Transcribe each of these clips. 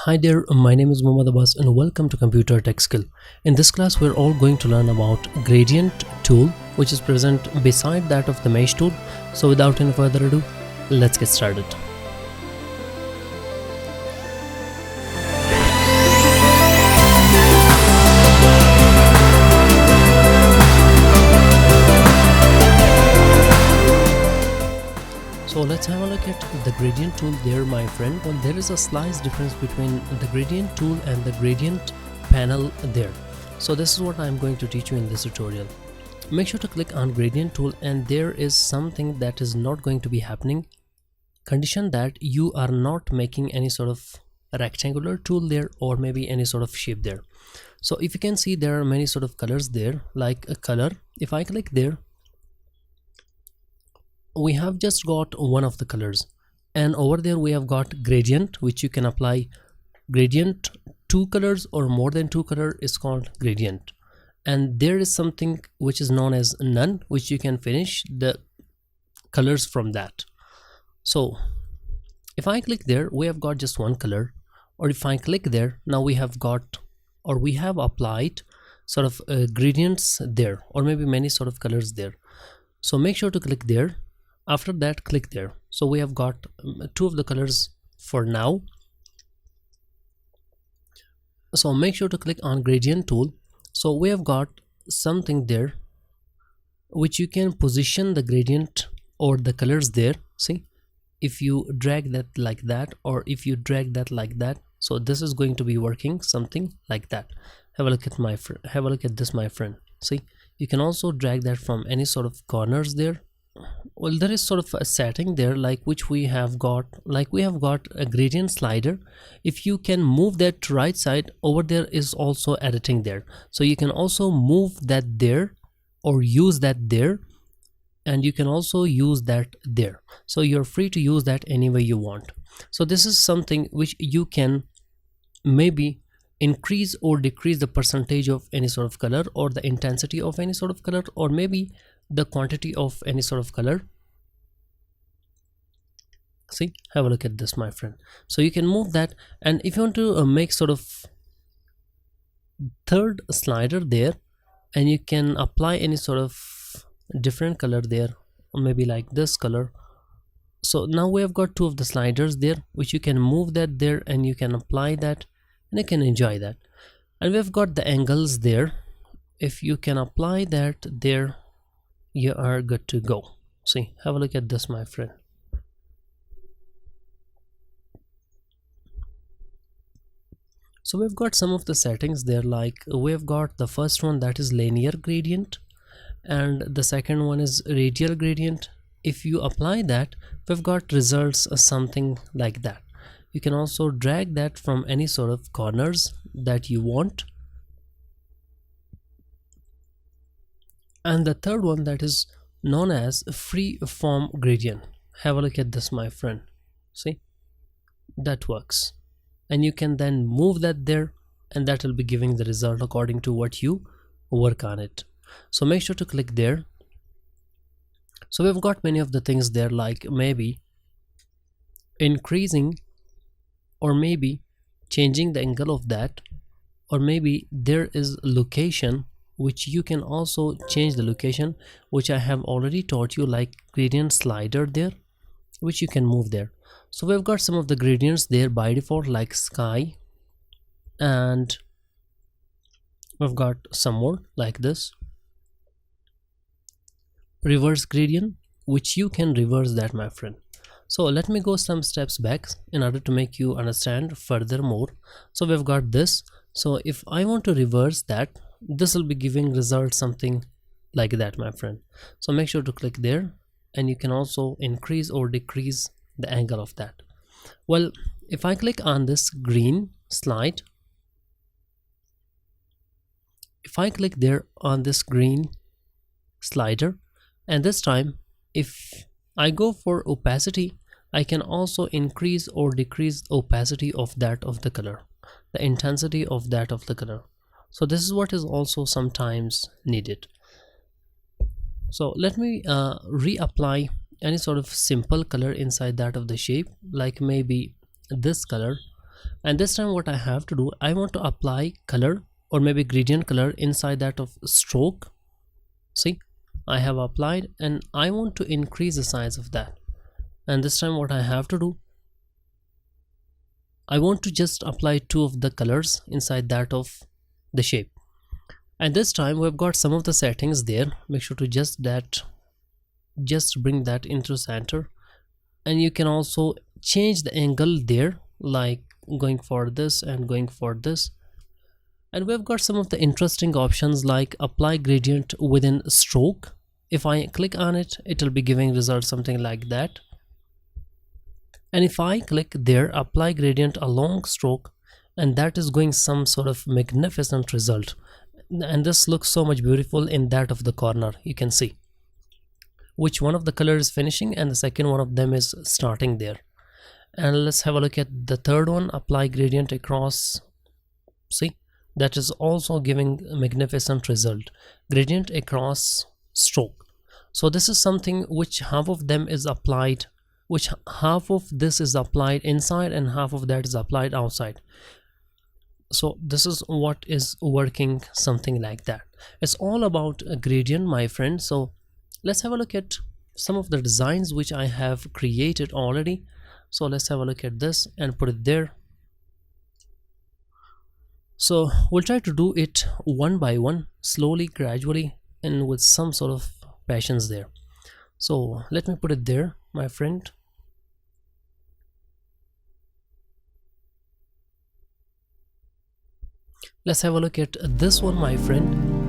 Hi there, my name is Mohammad Abbas and welcome to Computer Tech Skill. In this class, we're all going to learn about gradient tool, which is present beside that of the mesh tool. So without any further ado, let's get started. So let's have a look at the gradient tool there, my friend. Well, there is a slight difference between the gradient tool and the gradient panel there. So this is what I'm going to teach you in this tutorial. Make sure to click on gradient tool, and there is something that is not going to be happening. Condition that you are not making any sort of rectangular tool there or maybe any sort of shape there. So if you can see, there are many sort of colors there, like a color. If I click there, we have just got one of the colors, and over there we have got gradient, which you can apply gradient. Two colors or more than two color is called gradient, and there is something which is known as none, which you can finish the colors from that. So if I click there, we have got just one color, or if I click there, now we have got, or we have applied sort of gradients there, or maybe many sort of colors there. So make sure to click there. After that, click there. So we have got two of the colors for now. So make sure to click on gradient tool. So we have got something there which you can position the gradient or the colors there. See, if you drag that like that, or if you drag that like that, so this is going to be working something like that. Have a look at have a look at this, my friend. See, you can also drag that from any sort of corners there. Well, there is sort of a setting there, like which we have got, like we have got a gradient slider. If you can move that to right side, over there is also editing there, so you can also move that there or use that there, and you can also use that there. So you're free to use that any way you want. So this is something which you can maybe increase or decrease the percentage of any sort of color, or the intensity of any sort of color, or maybe the quantity of any sort of color. See, have a look at this, my friend. So you can move that, and if you want to make sort of third slider there, and you can apply any sort of different color there, or maybe like this color. So now we have got two of the sliders there, which you can move that there, and you can apply that, and you can enjoy that. And we've got the angles there. If you can apply that there, you are good to go. See, have a look at this, my friend. So we've got some of the settings there, like we've got the first one, that is linear gradient, and the second one is radial gradient. If you apply that, we've got results something like that. You can also drag that from any sort of corners that you want. And the third one, that is known as free form gradient. Have a look at this, my friend. See, that works, and you can then move that there, and that will be giving the result according to what you work on it. So make sure to click there. So we've got many of the things there, like maybe increasing or maybe changing the angle of that, or maybe there is location, which you can also change the location, which I have already taught you, like gradient slider there, which you can move there. So we've got some of the gradients there by default, like sky, and we've got some more like this reverse gradient, which you can reverse that, my friend. So let me go some steps back in order to make you understand furthermore. So we've got this. So if I want to reverse that, this will be giving results something like that, my friend. So make sure to click there, and you can also increase or decrease the angle of that. Well, if I click on this green slide, if I click there on this green slider, and this time if I go for opacity, I can also increase or decrease opacity of that of the color, the intensity of that of the color. So this is what is also sometimes needed. So let me reapply any sort of simple color inside that of the shape, like maybe this color, And this time what I have to do, I want to apply color or maybe gradient color inside that of stroke. See, I have applied and I want to increase the size of that. And this time what I have to do, I want to just apply two of the colors inside that of the shape. And this time we've got some of the settings there. Make sure to just bring that into center, and you can also change the angle there, like going for this and going for this. And we've got some of the interesting options like apply gradient within stroke. If I click on it, it will be giving results something like that. And if I click there, apply gradient along stroke, and that is going some sort of magnificent result. And this looks so much beautiful in that of the corner. You can see which one of the color is finishing and the second one of them is starting there. And let's have a look at the third one, apply gradient across. See, that is also giving a magnificent result, gradient across stroke. So this is something which half of them is applied, which half of this is applied inside and half of that is applied outside. So this is what is working, something like that. It's all about a gradient, my friend. So let's have a look at some of the designs which I have created already. So let's have a look at this and put it there. So we'll try to do it one by one, slowly, gradually, and with some sort of passions there. So let me put it there, my friend. Let's have a look at this one, my friend.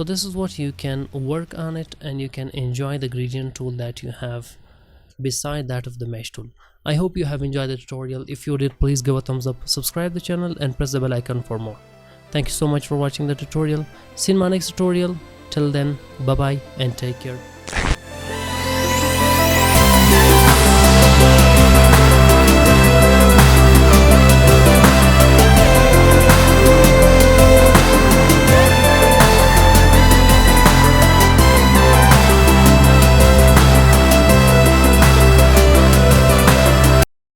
So this is what you can work on it, and you can enjoy the gradient tool that you have beside that of the mesh tool. I hope you have enjoyed the tutorial. If you did, please give a thumbs up, subscribe the channel, and press the bell icon for more. Thank you so much for watching the tutorial. See you in my next tutorial. Till then, bye bye and take care.